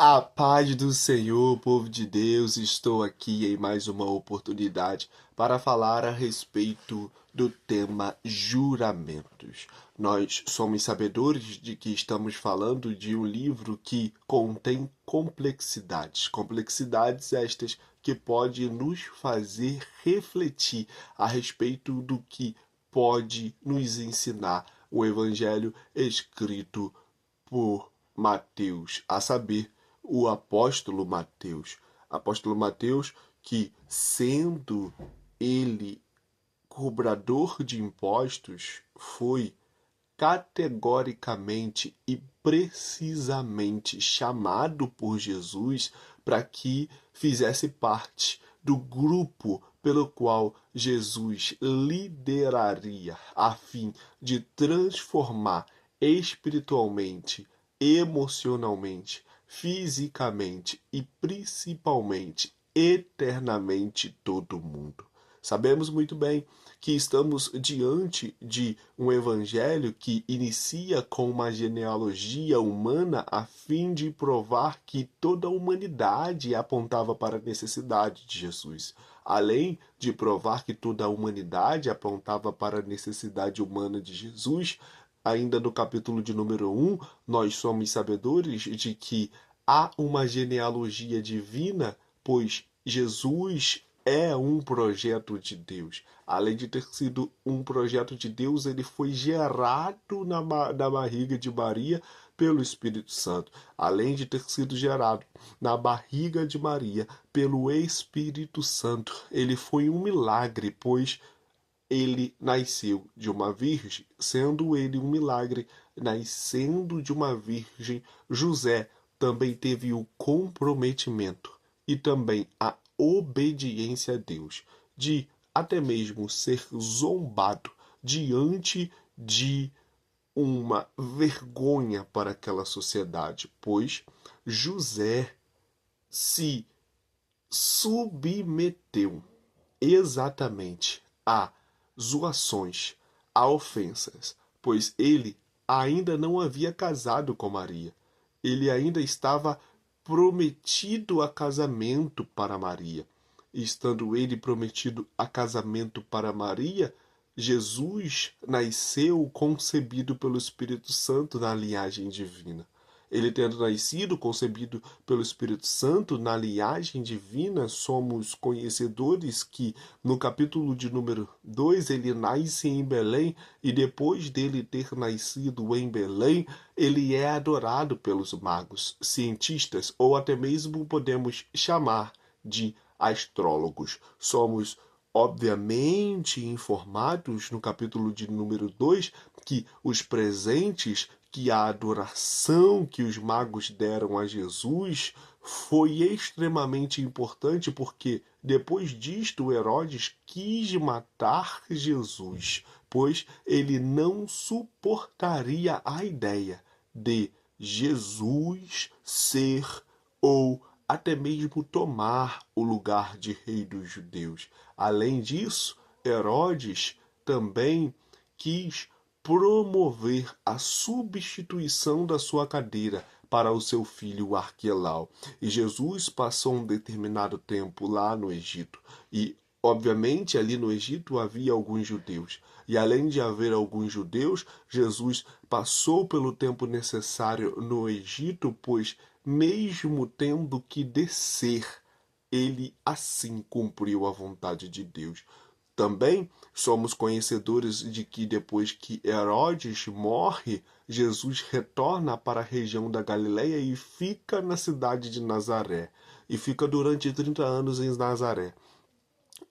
A paz do Senhor, povo de Deus, estou aqui em mais uma oportunidade para falar a respeito do tema juramentos. Nós somos sabedores de que estamos falando de um livro que contém complexidades estas que podem nos fazer refletir a respeito do que pode nos ensinar o Evangelho escrito por Mateus, a saber, o apóstolo Mateus. Apóstolo Mateus, que sendo ele cobrador de impostos, foi categoricamente e precisamente chamado por Jesus para que fizesse parte do grupo pelo qual Jesus lideraria a fim de transformar espiritualmente, emocionalmente, fisicamente e principalmente eternamente todo mundo. Sabemos muito bem que estamos diante de um evangelho que inicia com uma genealogia humana a fim de provar que toda a humanidade apontava para a necessidade de Jesus. Além de provar que toda a humanidade apontava para a necessidade humana de Jesus, ainda no capítulo de número 1, nós somos sabedores de que há uma genealogia divina, pois Jesus é um projeto de Deus. Além de ter sido um projeto de Deus, ele foi gerado na barriga de Maria pelo Espírito Santo. Além de ter sido gerado na barriga de Maria pelo Espírito Santo, ele foi um milagre, pois ele nasceu de uma virgem, sendo ele um milagre, nascendo de uma virgem, José também teve o comprometimento e também a obediência a Deus, de até mesmo ser zombado diante de uma vergonha para aquela sociedade, pois José se submeteu exatamente a zoações, a ofensas, pois ele ainda não havia casado com Maria. Ele ainda estava prometido a casamento para Maria. E estando ele prometido a casamento para Maria, Jesus nasceu concebido pelo Espírito Santo na linhagem divina. Ele tendo nascido, concebido pelo Espírito Santo na linhagem divina, somos conhecedores que no capítulo de número 2 ele nasce em Belém e depois dele ter nascido em Belém, ele é adorado pelos magos, cientistas ou até mesmo podemos chamar de astrólogos. Somos obviamente informados no capítulo de número 2 que os presentes, que a adoração que os magos deram a Jesus foi extremamente importante porque depois disto Herodes quis matar Jesus, pois ele não suportaria a ideia de Jesus ser ou até mesmo tomar o lugar de rei dos judeus. Além disso, Herodes também quis promover a substituição da sua cadeira para o seu filho Arquelau. E Jesus passou um determinado tempo lá no Egito. E, obviamente, ali no Egito havia alguns judeus. E além de haver alguns judeus, Jesus passou pelo tempo necessário no Egito, pois, mesmo tendo que descer, ele assim cumpriu a vontade de Deus. Também somos conhecedores de que depois que Herodes morre, Jesus retorna para a região da Galileia e fica na cidade de Nazaré. E fica durante 30 anos em Nazaré.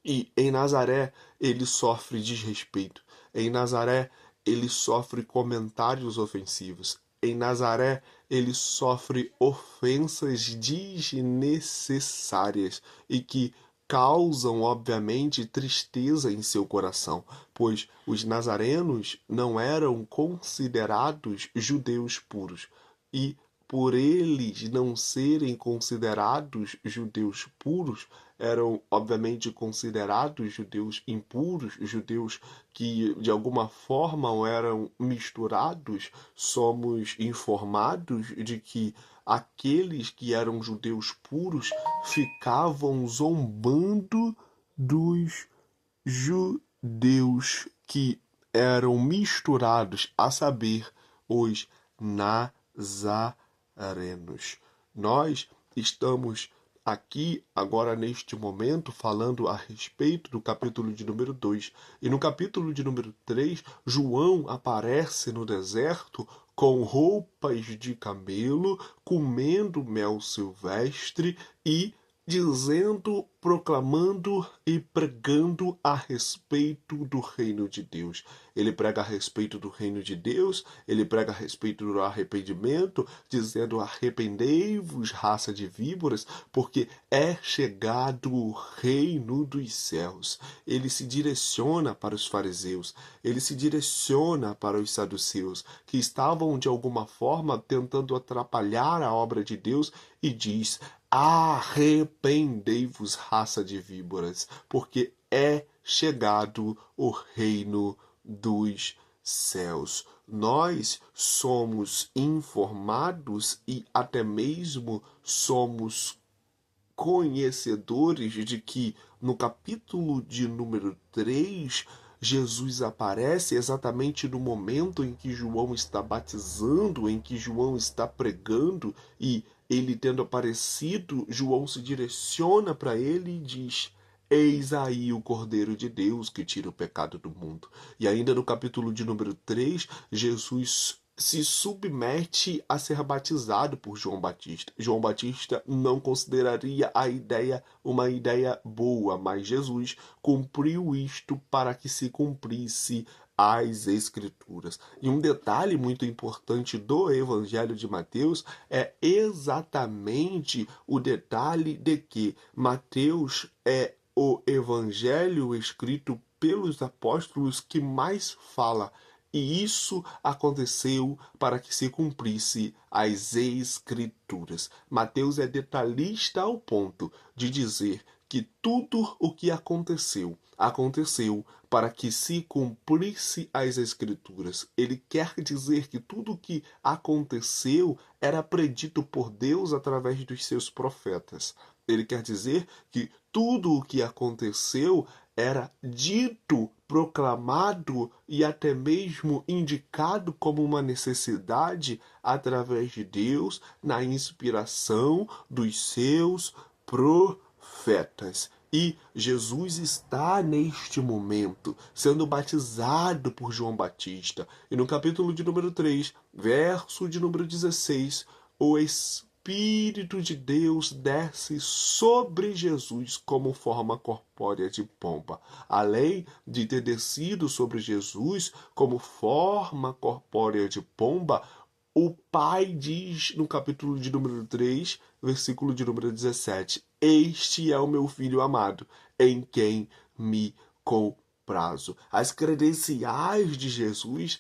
E em Nazaré ele sofre desrespeito. Em Nazaré ele sofre comentários ofensivos. Em Nazaré ele sofre ofensas desnecessárias e que causam, obviamente, tristeza em seu coração, pois os nazarenos não eram considerados judeus puros. E por eles não serem considerados judeus puros, eram obviamente considerados judeus impuros, judeus que de alguma forma eram misturados, somos informados de que aqueles que eram judeus puros ficavam zombando dos judeus que eram misturados, a saber, os nazarenos. Nós estamos aqui, agora neste momento, falando a respeito do capítulo de número 2. E no capítulo de número 3, João aparece no deserto com roupas de camelo, comendo mel silvestre e dizendo, proclamando e pregando a respeito do reino de Deus. Ele prega a respeito do reino de Deus, ele prega a respeito do arrependimento, dizendo: arrependei-vos, raça de víboras, porque é chegado o reino dos céus. Ele se direciona para os fariseus, ele se direciona para os saduceus, que estavam de alguma forma tentando atrapalhar a obra de Deus, e diz: arrependei-vos, raça de víboras, porque é chegado o reino dos céus. Nós somos informados e até mesmo somos conhecedores de que no capítulo de número 3, Jesus aparece exatamente no momento em que João está batizando, em que João está pregando, e ele tendo aparecido, João se direciona para ele e diz: eis aí o Cordeiro de Deus que tira o pecado do mundo. E ainda no capítulo de número 3, Jesus se submete a ser batizado por João Batista. João Batista não consideraria a ideia uma ideia boa, mas Jesus cumpriu isto para que se cumprisse as Escrituras. E um detalhe muito importante do Evangelho de Mateus é exatamente o detalhe de que Mateus é o evangelho escrito pelos apóstolos que mais fala. E isso aconteceu para que se cumprisse as Escrituras. Mateus é detalhista ao ponto de dizer que tudo o que aconteceu, aconteceu para que se cumprisse as Escrituras. Ele quer dizer que tudo o que aconteceu era predito por Deus através dos seus profetas. Ele quer dizer que tudo o que aconteceu era dito, proclamado e até mesmo indicado como uma necessidade através de Deus na inspiração dos seus profetas. E Jesus está neste momento sendo batizado por João Batista. E no capítulo de número 3, verso de número 16, o Espírito de Deus desce sobre Jesus como forma corpórea de pomba. Além de ter descido sobre Jesus como forma corpórea de pomba, o Pai diz no capítulo de número 3, versículo de número 17: este é o meu filho amado, em quem me comprazo. As credenciais de Jesus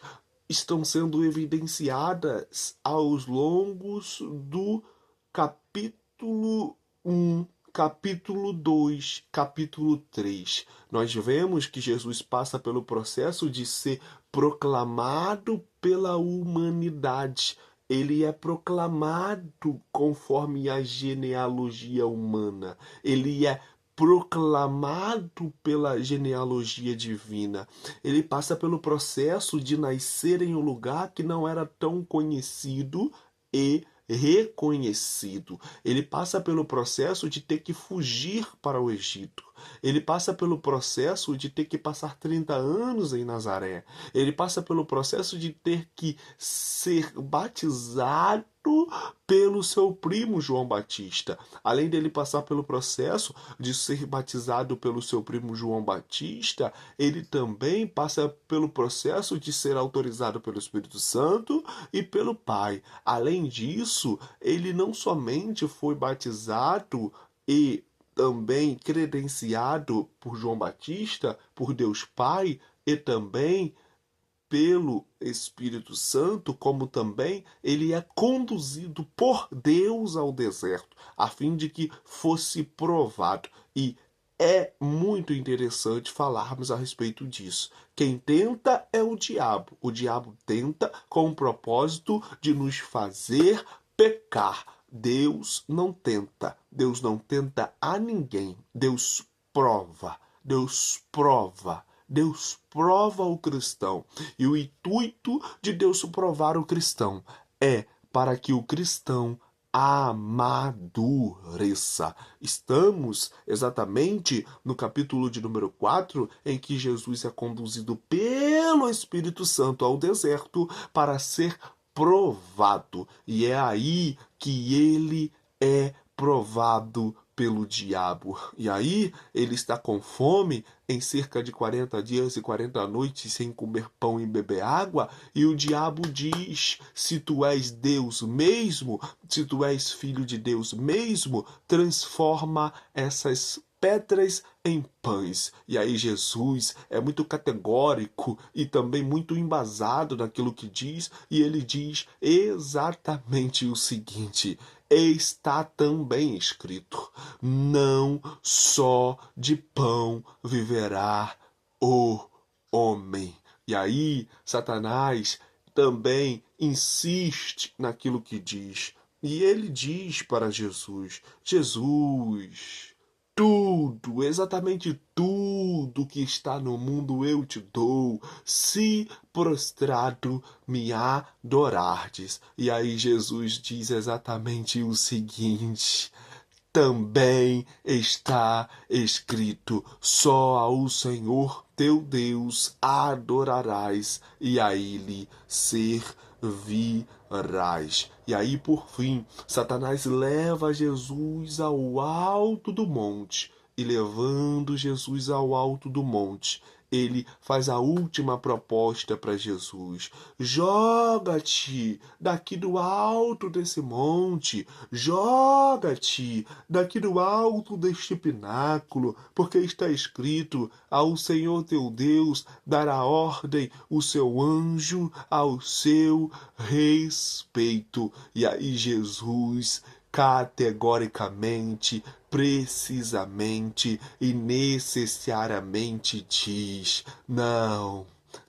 estão sendo evidenciadas aos longos do capítulo 1, capítulo 2, capítulo 3. Nós vemos que Jesus passa pelo processo de ser proclamado pela humanidade. Ele é proclamado conforme a genealogia humana. Ele é proclamado pela genealogia divina. Ele passa pelo processo de nascer em um lugar que não era tão conhecido e reconhecido. Ele passa pelo processo de ter que fugir para o Egito. Ele passa pelo processo de ter que passar 30 anos em Nazaré. Ele passa pelo processo de ter que ser batizado pelo seu primo João Batista. Além dele passar pelo processo de ser batizado pelo seu primo João Batista, ele também passa pelo processo de ser autorizado pelo Espírito Santo e pelo Pai. Além disso, ele não somente foi batizado e também credenciado por João Batista, por Deus Pai, e também pelo Espírito Santo, como também ele é conduzido por Deus ao deserto, a fim de que fosse provado. E é muito interessante falarmos a respeito disso. Quem tenta é o diabo. O diabo tenta com o propósito de nos fazer pecar. Deus não tenta. Deus não tenta a ninguém. Deus prova. Deus prova. Deus prova o cristão. E o intuito de Deus provar o cristão é para que o cristão amadureça. Estamos exatamente no capítulo de número 4, em que Jesus é conduzido pelo Espírito Santo ao deserto para ser provado. E é aí que ele é provado pelo diabo. E aí ele está com fome em cerca de 40 dias e 40 noites sem comer pão e beber água, e o diabo diz: se tu és Deus mesmo, se tu és filho de Deus mesmo, transforma essas pedras em pães. E aí Jesus é muito categórico e também muito embasado naquilo que diz, e ele diz exatamente o seguinte: está também escrito: não só de pão viverá o homem. E aí, Satanás também insiste naquilo que diz. E ele diz para Jesus: Jesus, tudo, exatamente tudo que está no mundo eu te dou, se prostrado me adorardes. E aí Jesus diz exatamente o seguinte: também está escrito: só ao Senhor teu Deus adorarás e a ele servirás. E aí, por fim, Satanás leva Jesus ao alto do monte. E levando Jesus ao alto do monte, ele faz a última proposta para Jesus: joga-te daqui do alto desse monte, joga-te daqui do alto deste pináculo, porque está escrito: ao Senhor teu Deus dará ordem o seu anjo ao seu respeito. E aí Jesus categoricamente, precisamente e necessariamente diz: não.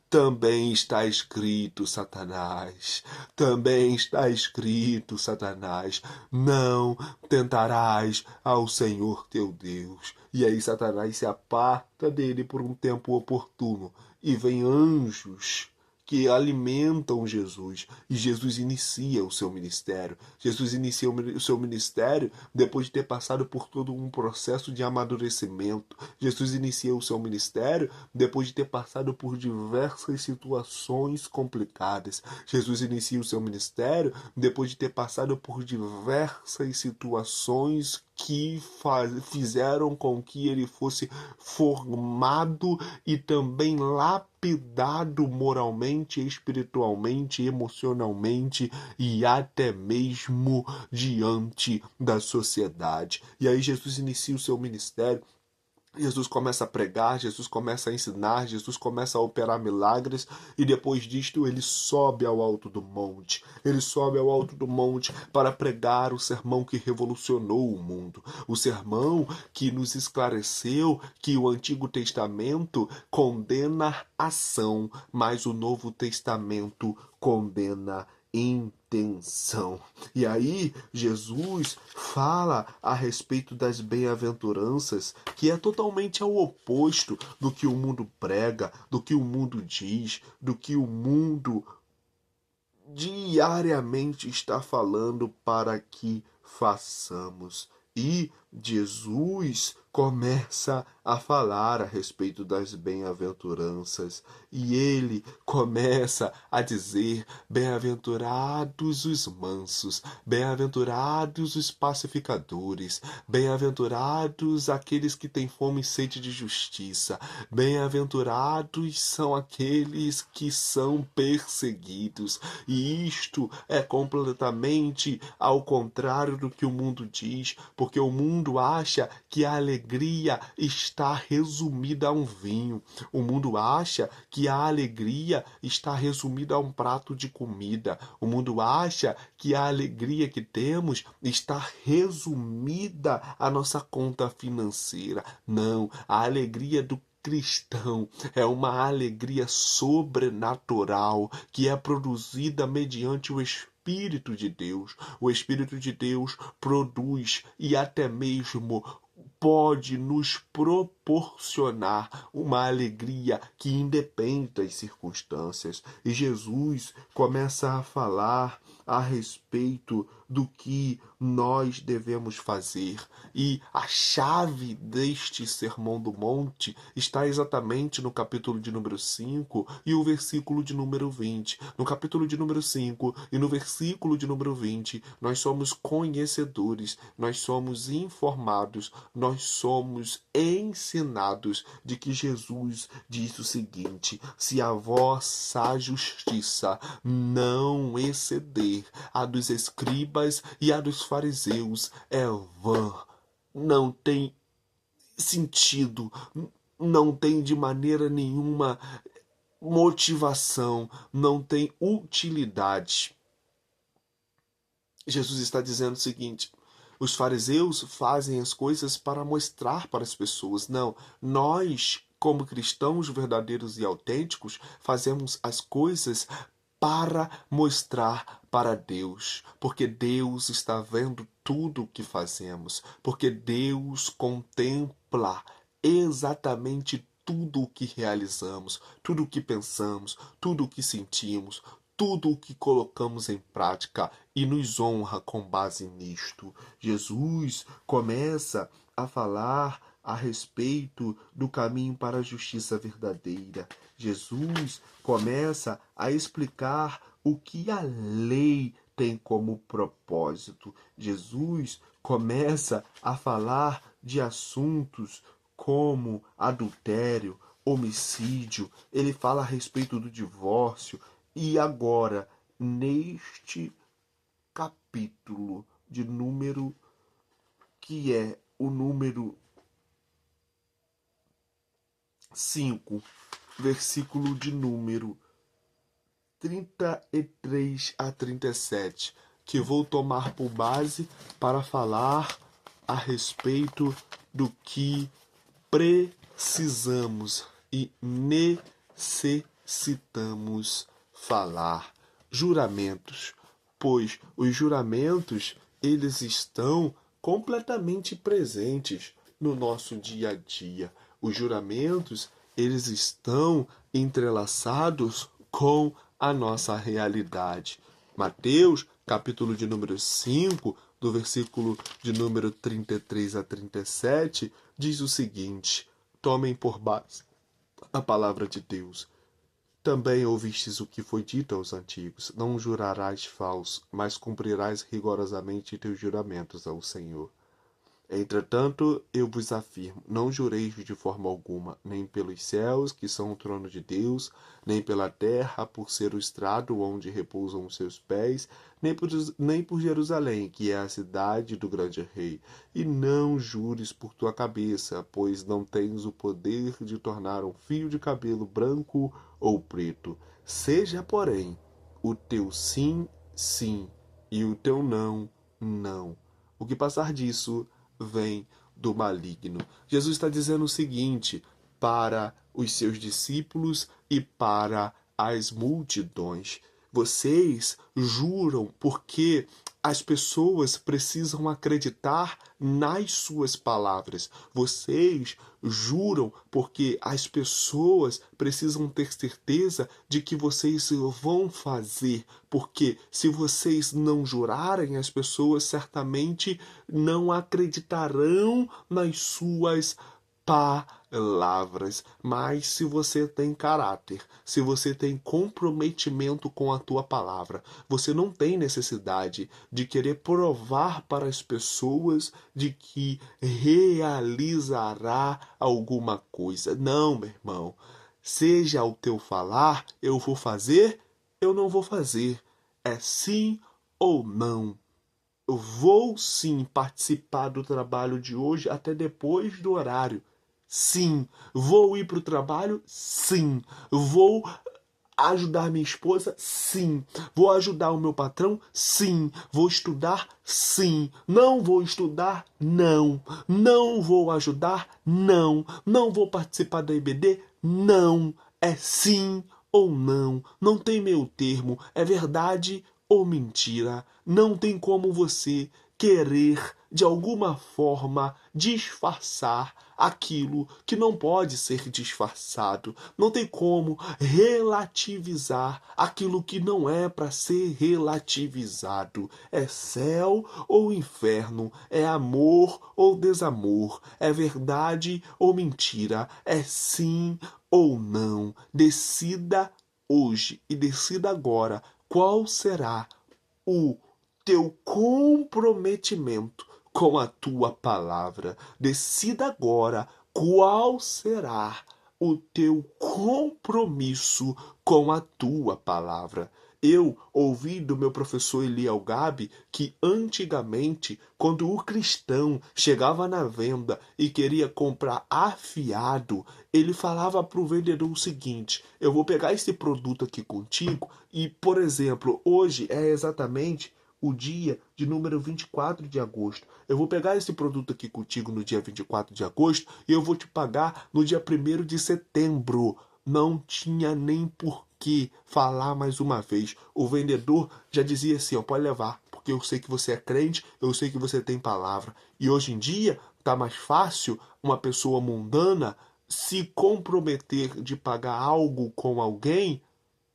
Também está escrito, Satanás. Também está escrito, Satanás. Não tentarás ao Senhor teu Deus. E aí Satanás se aparta dele por um tempo oportuno. E vem anjos que alimentam Jesus. E Jesus inicia o seu ministério. Jesus inicia o seu ministério depois de ter passado por todo um processo de amadurecimento. Jesus inicia o seu ministério depois de ter passado por diversas situações complicadas. Jesus inicia o seu ministério depois de ter passado por diversas situações que fizeram com que ele fosse formado e também lapidado moralmente, espiritualmente, emocionalmente e até mesmo diante da sociedade. E aí Jesus inicia o seu ministério. Jesus começa a pregar, Jesus começa a ensinar, Jesus começa a operar milagres, e depois disto ele sobe ao alto do monte. Ele sobe ao alto do monte para pregar o sermão que revolucionou o mundo. O sermão que nos esclareceu que o Antigo Testamento condena ação, mas o Novo Testamento condena intenção. E aí Jesus fala a respeito das bem-aventuranças, que é totalmente ao oposto do que o mundo prega, do que o mundo diz, do que o mundo diariamente está falando para que façamos. E Jesus começa a falar a respeito das bem-aventuranças, e ele começa a dizer: bem-aventurados os mansos, bem-aventurados os pacificadores, bem-aventurados aqueles que têm fome e sede de justiça, bem-aventurados são aqueles que são perseguidos. E isto é completamente ao contrário do que o mundo diz, porque o mundo acha que a alegria alegria está resumida a um vinho. O mundo acha que a alegria está resumida a um prato de comida. O mundo acha que a alegria que temos está resumida à nossa conta financeira. Não, a alegria do cristão é uma alegria sobrenatural que é produzida mediante o Espírito de Deus. O Espírito de Deus produz e até mesmo pode nos proporcionar uma alegria que independe das circunstâncias. E Jesus começa a falar a respeito do que nós devemos fazer. E a chave deste Sermão do Monte está exatamente no capítulo de número 5 e o versículo de número 20. No capítulo de número 5 e no versículo de número 20, nós somos conhecedores, nós somos informados, nós somos ensinados de que Jesus disse o seguinte: se a vossa justiça não exceder a dos escribas e a dos fariseus, é vã, não tem sentido, não tem de maneira nenhuma motivação, não tem utilidade. Jesus está dizendo o seguinte: os fariseus fazem as coisas para mostrar para as pessoas. Não, nós, como cristãos verdadeiros e autênticos, fazemos as coisas para mostrar para Deus, porque Deus está vendo tudo o que fazemos, porque Deus contempla exatamente tudo o que realizamos, tudo o que pensamos, tudo o que sentimos, tudo o que colocamos em prática e nos honra com base nisto. Jesus começa a falar a respeito do caminho para a justiça verdadeira. Jesus começa a explicar o que a lei tem como propósito. Jesus começa a falar de assuntos como adultério, homicídio, ele fala a respeito do divórcio. E agora, neste capítulo de número, que é o número 5, versículo de número 33 a 37, que vou tomar por base para falar a respeito do que precisamos e necessitamos falar. Juramentos, pois os juramentos, eles estão completamente presentes no nosso dia a dia. Os juramentos, eles estão entrelaçados com a nossa realidade. Mateus, capítulo de número 5, do versículo de número 33 a 37, diz o seguinte: tomem por base a palavra de Deus. Também ouvistes o que foi dito aos antigos: não jurarás falso, mas cumprirás rigorosamente teus juramentos ao Senhor. Entretanto, eu vos afirmo, não jureis de forma alguma, nem pelos céus, que são o trono de Deus, nem pela terra, por ser o estrado onde repousam os seus pés, nem por Jerusalém, que é a cidade do grande rei. E não jures por tua cabeça, pois não tens o poder de tornar um fio de cabelo branco ou preto. Seja, porém, o teu sim, sim, e o teu não, não. O que passar disso vem do maligno. Jesus está dizendo o seguinte para os seus discípulos e para as multidões: vocês juram porque as pessoas precisam acreditar nas suas palavras. Vocês juram porque as pessoas precisam ter certeza de que vocês vão fazer. Porque se vocês não jurarem, as pessoas certamente não acreditarão nas suas palavras. Mas se você tem caráter, se você tem comprometimento com a tua palavra, você não tem necessidade de querer provar para as pessoas de que realizará alguma coisa. Não, meu irmão. Seja o teu falar, eu vou fazer, eu não vou fazer. É sim ou não. vou sim participar do trabalho de hoje até depois do horário. Sim. Vou ir para o trabalho? Sim. Vou ajudar minha esposa? Sim. Vou ajudar o meu patrão? Sim. Vou estudar? Sim. Não vou estudar? Não. Não vou ajudar? Não. Não vou participar da IBD? Não. É sim ou não. Não tem meio termo. É verdade ou mentira. Não tem como você querer, de alguma forma, disfarçar aquilo que não pode ser disfarçado. Não tem como relativizar aquilo que não é para ser relativizado. É céu ou inferno, é amor ou desamor, é verdade ou mentira, é sim ou não. Decida hoje e decida agora qual será o teu comprometimento com a tua palavra. Decida agora qual será o teu compromisso com a tua palavra. Eu ouvi do meu professor Eliel Gabi que antigamente, quando o cristão chegava na venda e queria comprar afiado, ele falava para o vendedor o seguinte: eu vou pegar esse produto aqui contigo e, por exemplo, hoje é exatamente o dia de número 24 de agosto. Eu vou pegar esse produto aqui contigo no dia 24 de agosto e eu vou te pagar no dia 1º de setembro. Não tinha nem por que falar mais uma vez. O vendedor já dizia assim, ó, pode levar, porque eu sei que você é crente, eu sei que você tem palavra. E hoje em dia tá mais fácil uma pessoa mundana se comprometer de pagar algo com alguém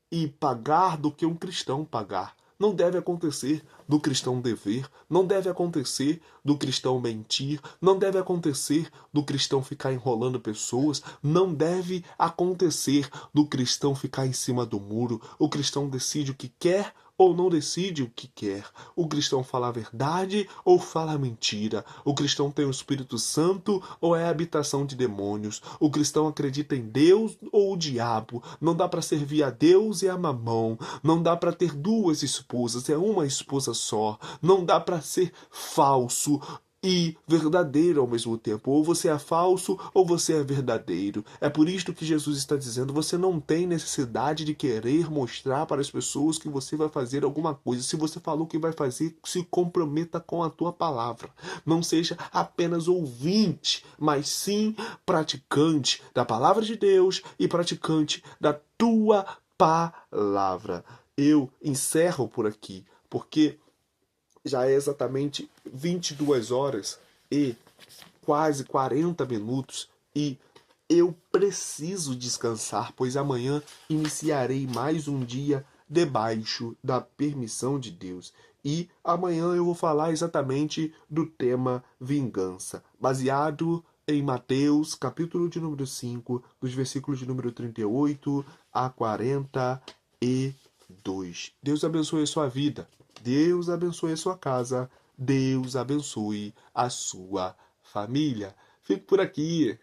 e pagar do que um cristão pagar. Não deve acontecer do cristão dever, não deve acontecer do cristão mentir, não deve acontecer do cristão ficar enrolando pessoas, não deve acontecer do cristão ficar em cima do muro. O cristão decide o que quer ou não decide o que quer. O cristão fala a verdade ou fala a mentira. O cristão tem o Espírito Santo ou é a habitação de demônios. O cristão acredita em Deus ou o diabo. Não dá para servir a Deus e a Mamão. Não dá para ter duas esposas, é uma esposa só. Não dá para ser falso e verdadeiro ao mesmo tempo. Ou você é falso ou você é verdadeiro. É por isto que Jesus está dizendo: você não tem necessidade de querer mostrar para as pessoas que você vai fazer alguma coisa. Se você falou que vai fazer, se comprometa com a tua palavra. Não seja apenas ouvinte, mas sim praticante da palavra de Deus e praticante da tua palavra. Eu encerro por aqui, porque já é exatamente 22 horas e quase 40 minutos e eu preciso descansar, pois amanhã iniciarei mais um dia debaixo da permissão de Deus. E amanhã eu vou falar exatamente do tema vingança, baseado em Mateus, capítulo de número 5, dos versículos de número 38 a 42. Deus abençoe a sua vida. Deus abençoe a sua casa. Deus abençoe a sua família. Fico por aqui.